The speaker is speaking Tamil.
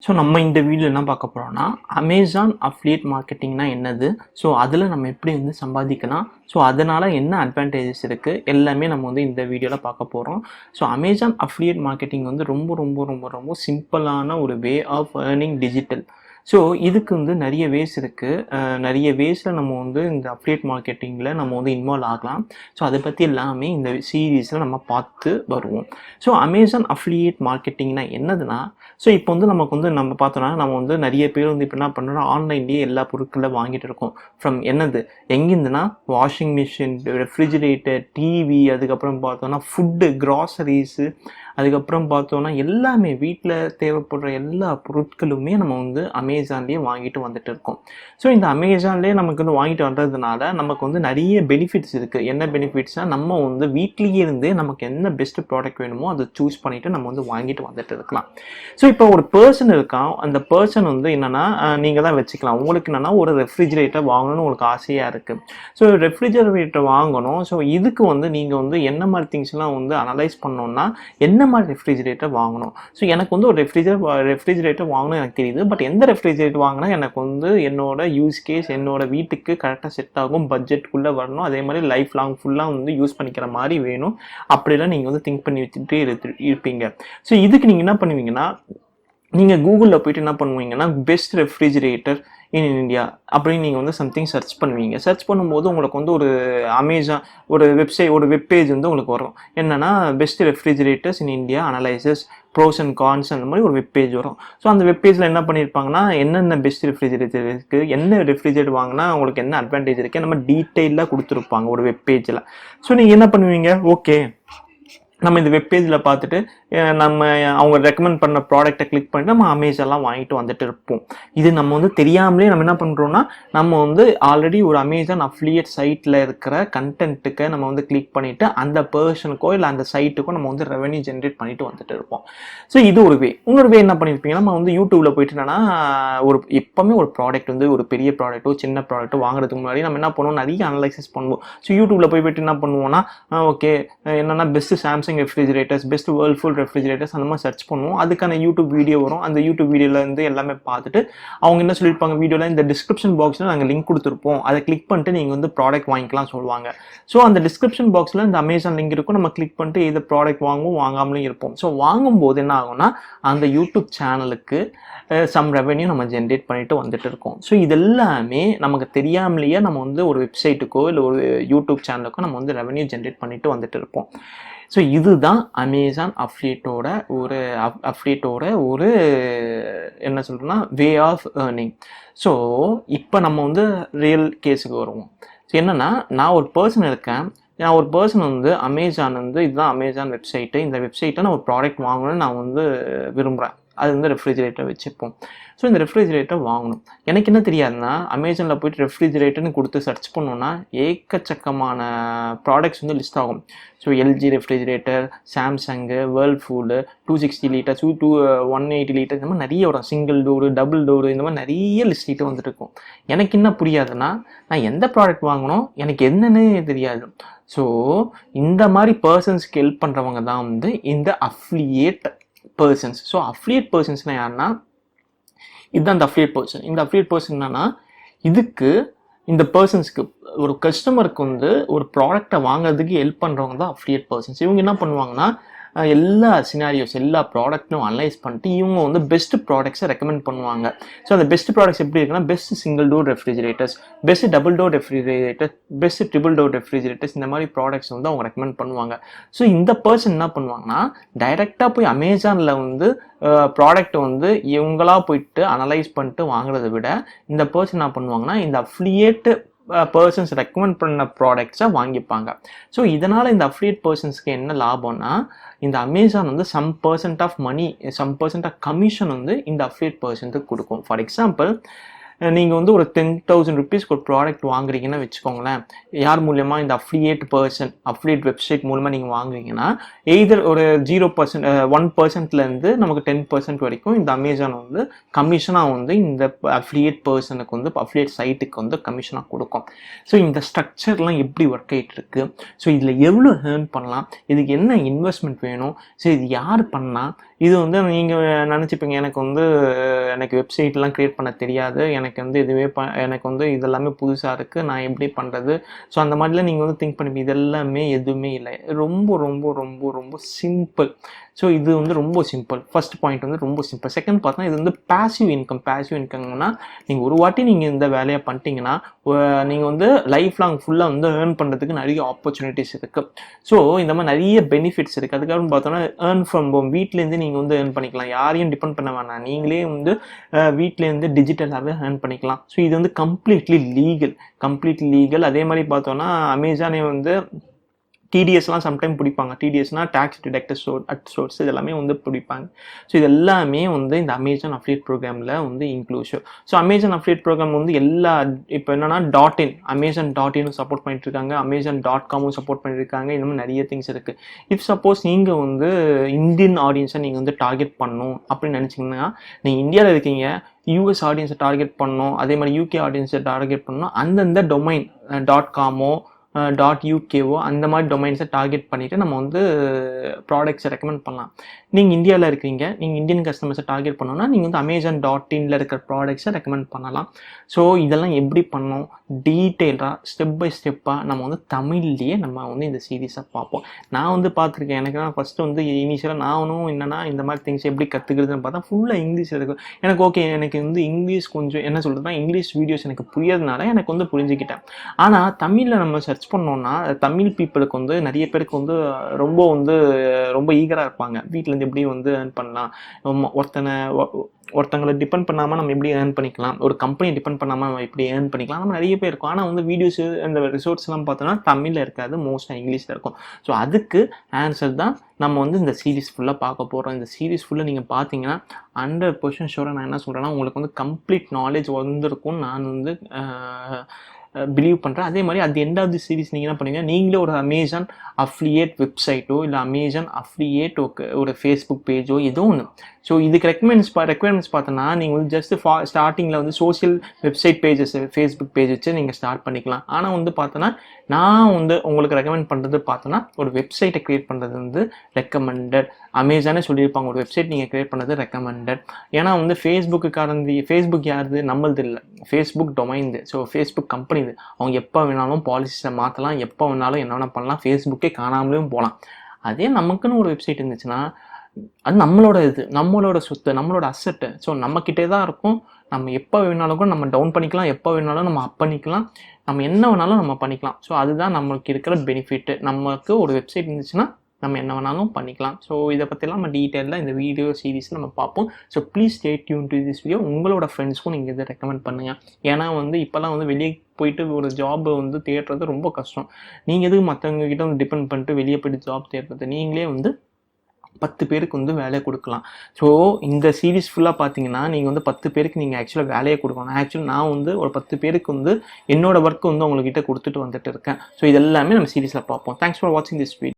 ஸோ நம்ம இந்த வீடியோ என்ன பார்க்க போகிறோம்னா அமேசான் அஃபிலியேட் மார்க்கெட்டிங்னா என்னது, ஸோ அதில் நம்ம எப்படி வந்து சம்பாதிக்கலாம், ஸோ அதனால் என்ன அட்வான்டேஜஸ் இருக்குது எல்லாமே நம்ம வந்து இந்த வீடியோவில் பார்க்க போகிறோம். ஸோ அமேசான் அஃபிலியேட் மார்க்கெட்டிங் வந்து ரொம்ப ரொம்ப ரொம்ப ரொம்ப சிம்பிளான ஒரு way of earning digital. So இதுக்கு வந்து நிறைய வேஸ் இருக்குது. நிறைய வேஸில் நம்ம வந்து இந்த அஃபிலியேட் மார்க்கெட்டிங்கில் நம்ம வந்து இன்வால்வ் ஆகலாம். ஸோ அதை பற்றி எல்லாமே இந்த சீரீஸில் நம்ம பார்த்து வருவோம். ஸோ அமேசான் அஃபிலியேட் மார்க்கெட்டிங்னா என்னதுன்னா, ஸோ இப்போ வந்து நமக்கு வந்து நம்ம பார்த்தோன்னா நம்ம வந்து நிறைய பேர் வந்து இப்போ என்ன பண்ணுறோம், ஆன்லைன்லேயே எல்லா பொருட்களை வாங்கிட்டு இருக்கோம். ஃப்ரம் என்னது எங்கேருந்துன்னா வாஷிங் மிஷின், ரெஃப்ரிஜிரேட்டர், டிவி, அதுக்கப்புறம் பார்த்தோன்னா ஃபுட்டு, க்ராசரிஸு, அதுக்கப்புறம் பார்த்தோன்னா எல்லாமே வீட்டில் தேவைப்படுற எல்லா பொருட்களுமே நம்ம வந்து அமேசான்லேயே வாங்கிட்டு வந்துட்டு இருக்கோம். ஸோ இந்த அமேசான்லேயே நமக்கு வந்து வாங்கிட்டு வந்ததுனால நமக்கு வந்து நிறைய பெனிஃபிட்ஸ் இருக்குது. என்ன பெனிஃபிட்ஸ்னால், நம்ம வந்து வீட்லேயே இருந்தே நமக்கு என்ன பெஸ்ட் ப்ராடக்ட் வேணுமோ அதை சூஸ் பண்ணிவிட்டு நம்ம வந்து வாங்கிட்டு வந்துட்டு இருக்கலாம். ஸோ இப்போ ஒரு பர்சன் இருக்கான், அந்த பர்சன் வந்து என்னென்னா நீங்கள் தான் வச்சுக்கலாம். உங்களுக்கு என்னென்னா ஒரு ரெஃப்ரிஜிரேட்டர் வாங்கணும்னு உங்களுக்கு ஆசையாக இருக்குது. ஸோ ரெஃப்ரிஜிரேட்டர் வாங்கணும். ஸோ இதுக்கு வந்து நீங்கள் வந்து என்ன மாதிரி திங்ஸ்லாம் வந்து அனலைஸ் பண்ணோன்னா என்ன மாதிரி ரெஃப்ரிஜிரேட்டர் வாங்கணும். ஸோ எனக்கு வந்து ஒரு ரெஃப்ரிஜிரேட்டர் வாங்கணும் எனக்கு தெரியுது. பட் எந்த ரெஃப்ரிஜிரேட்டர் வாங்கினா எனக்கு வந்து என்னோட யூஸ் கேஸ், என்னோட வீட்டுக்கு கரெக்டாக செட் ஆகும், பட்ஜெட்டுக்குள்ளே வரணும், அதே மாதிரி லைஃப் லாங் ஃபுல்லாக வந்து யூஸ் பண்ணிக்கிற மாதிரி வேணும், அப்படிலாம் நீங்கள் வந்து திங்க் பண்ணி வச்சுட்டு இருப்பீங்க. ஸோ இதுக்கு நீங்கள் என்ன பண்ணுவீங்கன்னா, நீங்கள் கூகுளில் போய்ட்டு என்ன பண்ணுவீங்கன்னா, பெஸ்ட் ரெஃப்ரிஜிரேட்டர் இன் இந்தியா அப்படின்னு நீங்கள் வந்து சம்திங் சர்ச் பண்ணுவீங்க. சர்ச் பண்ணும்போது உங்களுக்கு வந்து ஒரு அமேசான் ஒரு வெப்பேஜ் வந்து உங்களுக்கு வரும். என்னென்னா best refrigerators in India analysis pros and cons அந்த மாதிரி ஒரு வெப்பேஜ் வரும். ஸோ அந்த வெப்பேஜில் என்ன பண்ணியிருப்பாங்கன்னா, என்னென்ன பெஸ்ட் ரெஃப்ரிஜிரேட்டர் இருக்குது, என்ன ரெஃப்ரிஜிரேட்டர் வாங்கினா உங்களுக்கு என்ன அட்வான்டேஜ் இருக்குது, நம்ம டீட்டெயிலாக கொடுத்துருப்பாங்க ஒரு வெப்பேஜில். ஸோ நீங்கள் என்ன பண்ணுவீங்க, ஓகே நம்ம இந்த வெப்பேஜில் பார்த்துட்டு நம்ம அவங்க ரெக்கமெண்ட் பண்ண ப்ராடக்டை கிளிக் பண்ணிட்டு நம்ம அமேசான்லாம் வாங்கிட்டு வந்துட்டு இருப்போம். இது நம்ம வந்து தெரியாமலே நம்ம என்ன பண்ணுறோன்னா, நம்ம வந்து ஆல்ரெடி ஒரு அமேசான் அஃபிலியேட் சைட்டில் இருக்கிற கண்டென்ட்டுக்கு நம்ம வந்து கிளிக் பண்ணிவிட்டு அந்த பர்சனுக்கோ இல்லை அந்த சைட்டுக்கோ நம்ம வந்து ரெவன்யூ ஜென்ரேட் பண்ணிட்டு வந்துட்டு இருப்போம். ஸோ இது ஒரு வே. இன்னொரு வே என்ன பண்ணியிருப்பீங்கன்னா, நம்ம வந்து யூடியூப்பில் போயிட்டு என்னன்னா எப்போவுமே ஒரு ப்ராடக்ட் வந்து ஒரு பெரிய ப்ராடக்ட்டோ சின்ன ப்ராடக்ட்டோ வாங்குறதுக்கு முன்னாடி நம்ம என்ன பண்ணுவோம், நிறைய அனலைசிஸ் பண்ணுவோம். ஸோ யூடியூப்பில் போயிட்டு என்ன பண்ணுவோம்னா, ஓகே என்னென்னா best Samsung refrigerators, best Whirlpool refrigerators அந்த மாதிரி சர்ச் பண்ணுவோம். அதுக்கான யூடியூப் வீடியோ வரும். அந்த யூடியூப் வீடியோவில் இருந்து எல்லாமே பார்த்துட்டு அவங்க என்ன சொல்லியிருப்பாங்க, வீடியோவில் இந்த டிஸ்கிரிப்ஷன் பாக்ஸில் நாங்கள் லிங்க் கொடுத்துருப்போம், அதை கிளிக் பண்ணிட்டு நீங்கள் வந்து ப்ராடக்ட் வாங்கிக்கலாம் சொல்லுவாங்க. ஸோ அந்த டிஸ்கிரிப்ஷன் பாக்ஸில் இந்த அமேசான் லிங்க் இருக்கும். நம்ம கிளிக் பண்ணிட்டு இதை ப்ராடக்ட் வாங்குவோம், வாங்காமலும் இருப்போம். ஸோ வாங்கும்போது என்ன ஆகும்னா, அந்த யூடியூப் சேனலுக்கு சம் ரெவன்யூ நம்ம ஜென்ரேட் பண்ணிட்டு வந்துட்டு இருக்கோம். ஸோ இதெல்லாமே நமக்கு தெரியாமலேயே நம்ம வந்து ஒரு வெப்சைட்டுக்கோ இல்லை ஒரு யூடியூப் சேனலுக்கோ நம்ம வந்து ரெவன்யூ ஜென்ரேட் பண்ணிட்டு வந்துட்டு இருப்போம். ஸோ இதுதான் அமேசான் அஃபிலியேட்டோட ஒரு என்ன சொல்கிறோன்னா வே ஆஃப் ஏர்னிங். ஸோ இப்போ நம்ம வந்து ரியல் கேஸுக்கு வருவோம். ஸோ என்னென்னா, நான் ஒரு பர்சன் இருக்கேன். நான் ஒரு பர்சன் வந்து அமேசான் வந்து இதுதான் அமேசான் வெப்சைட்டு, இந்த வெப்சைட்டை நான் ஒரு ப்ராடக்ட் வாங்கணும்னு நான் வந்து விரும்புகிறேன். அது வந்து ரெஃப்ரிஜிரேட்டர் வச்சுப்போம். ஸோ இந்த ரெஃப்ரிஜிரேட்டர் வாங்கணும். எனக்கு என்ன தெரியாதுன்னா, அமேசானில் போய்ட்டு ரெஃப்ரிஜிரேட்டர்னு கொடுத்து சர்ச் பண்ணோன்னா ஏக்கச்சக்கமான ப்ராடக்ட்ஸ் வந்து லிஸ்ட் ஆகும். So LG refrigerator, Samsung, Whirlpool, 260 litres, 180 litres, இந்த மாதிரி நிறைய வரும். சிங்கிள் டோரு, டபுள் டோரு, இந்த மாதிரி நிறைய லிஸ்ட்டு வந்துட்டு இருக்கும். எனக்கு என்ன புரியாதுன்னா, நான் எந்த ப்ராடக்ட் வாங்கணும் எனக்கு என்னன்னு தெரியாது. ஸோ இந்த மாதிரி பர்சன்ஸ்க்கு ஹெல்ப் பண்ணுறவங்க தான் வந்து இந்த அஃபிலியேட் பர்சன்ஸ். ஸோ அஃபிலியேட் பர்சன்ஸ்னால் யாருன்னா, இதுதான் இந்த அஃபிலியேட் பர்சன். இந்த அஃபிலியேட் பர்சன் என்னன்னா, இதுக்கு இந்த பர்சன்ஸ்க்கு ஒரு கஸ்டமருக்கு வந்து ஒரு ப்ராடக்டை வாங்குறதுக்கு ஹெல்ப் பண்ணுறவங்க தான் அஃபிலியேட் பர்சன்ஸ். இவங்க என்ன பண்ணுவாங்கன்னா, எல்லா சினாரியோஸ் எல்லா ப்ராடக்ட்டும் அனலைஸ் பண்ணிட்டு இவங்க வந்து பெஸ்ட் ப்ராடக்ட்ஸை ரெக்கமெண்ட் பண்ணுவாங்க. ஸோ அந்த பெஸ்ட் ப்ராடக்ட்ஸ் எப்படி இருக்குன்னா, best single door refrigerators, best double door refrigerator, best triple door refrigerators, இந்த மாதிரி ப்ராடக்ட்ஸ் வந்து அவங்க ரெக்கமெண்ட் பண்ணுவாங்க. ஸோ இந்த பர்சன் என்ன பண்ணுவாங்கன்னா, டைரெக்டாக போய் அமேசானில் வந்து ப்ராடக்ட் வந்து இவங்களா போயிட்டு அனலைஸ் பண்ணிட்டு வாங்குறதை விட இந்த பர்சன் என்ன பண்ணுவாங்கன்னா, இந்த அஃபிலியேட் பர்சன்ஸ் ரெக்கமெண்ட் பண்ண ப்ராடக்ட்ஸை வாங்கிப்பாங்க. ஸோ இதனால் இந்த அஃபிலியேட் பர்சன்ஸ்க்கு என்ன லாபம்னா, இந்த அமேசான் வந்து some percent of money, some percent of commission வந்து இந்த அஃபிலியேட் பர்சனுக்கு கொடுக்கும். ஃபார் எக்ஸாம்பிள், நீங்கள் வந்து ஒரு 10,000 ருபீஸ்க்கு ஒரு ப்ராடக்ட் வாங்குறீங்கன்னு வச்சுக்கோங்களேன். யார் மூலியமாக, இந்த அஃபிலியேட் வெப்சைட் மூலமாக நீங்கள் வாங்குறீங்கன்னா, எய்தர் ஒரு 0%, 1%லேருந்து நமக்கு 10% வரைக்கும் இந்த அமேசான் வந்து கமிஷனாக வந்து இந்த அஃபிலியேட் பர்சனுக்கு வந்து அஃபிலியேட் சைட்டுக்கு வந்து கமிஷனாக கொடுக்கும். ஸோ இந்த ஸ்ட்ரக்சர்லாம் எப்படி ஒர்க் ஆகிட்டு இருக்கு, ஸோ இதில் எவ்வளோ ஏர்ன் பண்ணலாம், இதுக்கு என்ன இன்வெஸ்ட்மெண்ட் வேணும், ஸோ இது யார் பண்ணால், இது வந்து நீங்கள் நினச்சிப்பீங்க எனக்கு வந்து எனக்கு வெப்சைட்லாம் க்ரியேட் பண்ண தெரியாது, எனக்கு வந்து இதுவே எனக்கு வந்து இதெல்லாமே புதுசாக இருக்குது, நான் எப்படி பண்ணுறது? ஸோ அந்த மாதிரிலாம் நீங்கள் வந்து திங்க் பண்ணிப்பீங்க. இதெல்லாமே எதுவுமே இல்லை. ரொம்ப ரொம்ப ரொம்ப ரொம்ப சிம்பிள். ஸோ இது வந்து ரொம்ப சிம்பிள். ஃபர்ஸ்ட் பாயிண்ட் வந்து ரொம்ப சிம்பிள். செகண்ட் பார்த்தா இது வந்து பேசிவ் இன்கம். பேசிவ் இன்கம்னா நீங்கள் ஒரு வாட்டி நீங்கள் இந்த வேலையை பண்ணிட்டீங்கன்னா நீங்கள் வந்து லைஃப் லாங் ஃபுல்லாக வந்து ஏர்ன் பண்ணுறதுக்கு நிறைய ஆப்பர்ச்சுனிட்டிஸ் இருக்குது. ஸோ இந்த மாதிரி நிறைய பெனிஃபிட்ஸ் இருக்குது. அதுக்கப்புறம் பார்த்தோன்னா ஏர்ன் ஃப்ரம் ஹோம். வீட்டிலேருந்து நீங்கள் வந்து ஏர்ன் பண்ணிக்கலாம். யாரையும் டிபெண்ட் பண்ண வேணாம். நீங்களே வந்து வீட்டிலேருந்து டிஜிட்டலாகவே ஏர்ன் பண்ணிக்கலாம். ஸோ இது வந்து கம்ப்ளீட்லி லீகல். அதே மாதிரி பார்த்தோன்னா அமேசானே வந்து டிடிஎஸ்லாம் சம்டைம் பிடிப்பாங்க. டிடிஎஸ்னா டேக்ஸ் டிடக்டர் சோர்ஸ் இதெல்லாமே வந்து பிடிப்பாங்க. ஸோ இது எல்லாமே வந்து இந்த அமேசான் அஃபிலியேட் ப்ரோக்ராமில் வந்து inclusive. So Amazon affiliate program வந்து எல்லா இப்போ என்னன்னா Amazon.in சப்போர்ட் பண்ணிட்டு இருக்காங்க, Amazon.com சப்போர்ட் பண்ணியிருக்காங்க. இந்த மாதிரி நிறைய திங்ஸ் இருக்குது. இஃப் சப்போஸ் நீங்கள் வந்து இந்தியன் ஆடியன்ஸை நீங்கள் வந்து டார்கெட் பண்ணணும் அப்படின்னு நினச்சிங்கன்னா, நீங்கள் இந்தியாவில் இருக்கீங்க, யூஎஸ் ஆடியன்ஸை டார்கெட் பண்ணணும், அதே மாதிரி யூகே ஆடியன்ஸை டார்கெட் பண்ணணும், அந்தந்த டொமைன் .comஓ .ukஓ அந்த மாதிரி டொமைன்ஸை டார்கெட் பண்ணிவிட்டு நம்ம வந்து ப்ராடக்ட்ஸை ரெக்கமெண்ட் பண்ணலாம். நீங்கள் இந்தியாவில் இருக்கீங்க, நீங்கள் இந்தியன் கஸ்டமர்ஸை டார்கெட் பண்ணோன்னா நீங்கள் வந்து Amazon.inல இருக்கிற ப்ராடக்ட்ஸை ரெக்கமெண்ட் பண்ணலாம். ஸோ இதெல்லாம் எப்படி பண்ணோம் டீட்டெயிலாக ஸ்டெப் பை ஸ்டெப்பாக நம்ம வந்து தமிழ்லேயே நம்ம வந்து இந்த சீரீஸை பார்ப்போம். நான் வந்து பார்த்துருக்கேன். எனக்கு தான் ஃபஸ்ட்டு வந்து இனிஷியலாக நானும் என்னென்னா இந்த மாதிரி திங்ஸ் எப்படி கற்றுக்கிறதுன்னு பார்த்தா ஃபுல்லாக இங்கிலீஷில் இருக்கும். எனக்கு ஓகே, எனக்கு வந்து இங்கிலீஷ் கொஞ்சம் என்ன சொல்கிறதுனா இங்கிலீஷ் வீடியோஸ் எனக்கு புரியறதுனால எனக்கு வந்து புரிஞ்சுக்கிட்டேன். ஆனால் தமிழில் நம்ம சர்ச் பண்ணோன்னா தமிழ் பீப்புளுக்கு வந்து நிறைய பேருக்கு வந்து ரொம்ப ஈகராக இருப்பாங்க. வீட்டிலேருந்து எப்படி வந்து ஏர்ன் பண்ணலாம், ஒருத்தங்களை டிபெண்ட் பண்ணாமல் நம்ம எப்படி ஏர்ன் பண்ணிக்கலாம், ஒரு கம்பெனி டிபெண்ட் பண்ணாமல் நம்ம எப்படி ஏர்ன் பண்ணிக்கலாம், நம்ம நிறைய பேர் இருக்கும். ஆனால் வந்து வீடியோஸு அந்த ரிசோர்ட்ஸ்லாம் பார்த்தோன்னா தமிழில் இருக்காது, மோஸ்ட்டாக இங்கிலீஷில் இருக்கும். ஸோ அதுக்கு ஆன்சர் தான் நம்ம வந்து இந்த சீரீஸ் ஃபுல்லாக பார்க்க போகிறோம். இந்த சீரீஸ் ஃபுல்லாக நீங்கள் பார்த்தீங்கன்னா 100% ஷூராக நான் என்ன சொல்கிறேன்னா உங்களுக்கு வந்து கம்ப்ளீட் நாலேஜ் வந்திருக்கும்னு நான் வந்து பிலீவ் பண்ணுறேன். அதே மாதிரி அது எண்ட் ஆஃப் தி சீரீஸ் நீங்கள் என்ன பண்ணுவீங்க, நீங்களே ஒரு அமேசான் அஃபிலியேட் வெப்சைட்டோ இல்லை அமேசான் அஃபிலியேட் ஒரு ஃபேஸ்புக் பேஜோ ஏதோ ஒன்று. ஸோ இதுக்கு ரெக்குயர்மெண்ட்ஸ் பார்த்தோன்னா நீங்கள் வந்து ஜஸ்ட் ஸ்டார்டிங்கில் வந்து social website pages Facebook page வச்சு நீங்கள் ஸ்டார்ட் பண்ணிக்கலாம். ஆனால் வந்து பார்த்தோன்னா நான் வந்து உங்களுக்கு ரெக்கமெண்ட் பண்ணுறது பார்த்தோன்னா ஒரு வெப்சைட்டை க்ரியேட் பண்ணுறது வந்து ரெக்கமெண்டட். அமேசானே சொல்லியிருப்பாங்க ஒரு வெப்சைட் நீங்கள் க்ரியேட் பண்ணுறது ரெக்கமெண்டட். ஏன்னா வந்து ஃபேஸ்புக் யாருது, நம்மளது இல்லை, Facebook domain. So Facebook company இது. அவங்க எப்போ வேணாலும் பாலிசிஸை மாற்றலாம், எப்போ வேணாலும் என்ன வேணால் பண்ணலாம், ஃபேஸ்புக்கே காணாமலேயும் போகலாம். அதே நமக்குன்னு ஒரு வெப்சைட் இருந்துச்சுன்னா அது நம்மளோட சொத்து, நம்மளோட அசெட்டு. ஸோ நம்மக்கிட்டே தான் இருக்கும். நம்ம எப்போ வேணாலும் கூட நம்ம டவுன் பண்ணிக்கலாம், எப்போ வேணாலும் நம்ம அப் பண்ணிக்கலாம், நம்ம என்ன வேணாலும் நம்ம பண்ணிக்கலாம். ஸோ அதுதான் நம்மளுக்கு இருக்கிற பெனிஃபிட்டு. நமக்கு ஒரு வெப்சைட் இருந்துச்சுன்னா நம்ம என்ன வேணாலும் பண்ணிக்கலாம். ஸோ இதை பற்றிலாம் நம்ம டீட்டெயிலாக இந்த வீடியோ சீரீஸில் நம்ம பார்ப்போம். So please stay tune to this video. உங்களோட ஃப்ரெண்ட்ஸ்க்கும் நீங்கள் இதை ரெக்கமெண்ட் பண்ணுங்கள். ஏன்னா வந்து இப்போல்லாம் வந்து வெளியே போயிட்டு ஒரு ஜாப் வந்து தேடுறது ரொம்ப கஷ்டம். நீங்கள் எதுக்கு மற்றவங்க கிட்ட வந்து டிபெண்ட் பண்ணிட்டு வெளியே போய்ட்டு ஜாப் தேடுறது, நீங்களே வந்து 10 பேருக்கு வந்து வேலையை கொடுக்கலாம். ஸோ இந்த சீரீஸ் ஃபுல்லாக பார்த்தீங்கன்னா நீங்கள் வந்து 10 பேருக்கு நீங்கள் ஆக்சுவலாக வேலையை கொடுக்கணும். நான் வந்து ஒரு 10 பேருக்கு வந்து என்னோட ஒர்க் வந்து உங்கள்கிட்ட கொடுத்துட்டு வந்துட்டு இருக்கேன். ஸோ இதெல்லாமே நம்ம சீரீஸில் பார்ப்போம். தேங்க்ஸ் ஃபார் வாட்சிங் திஸ் வீடியோ.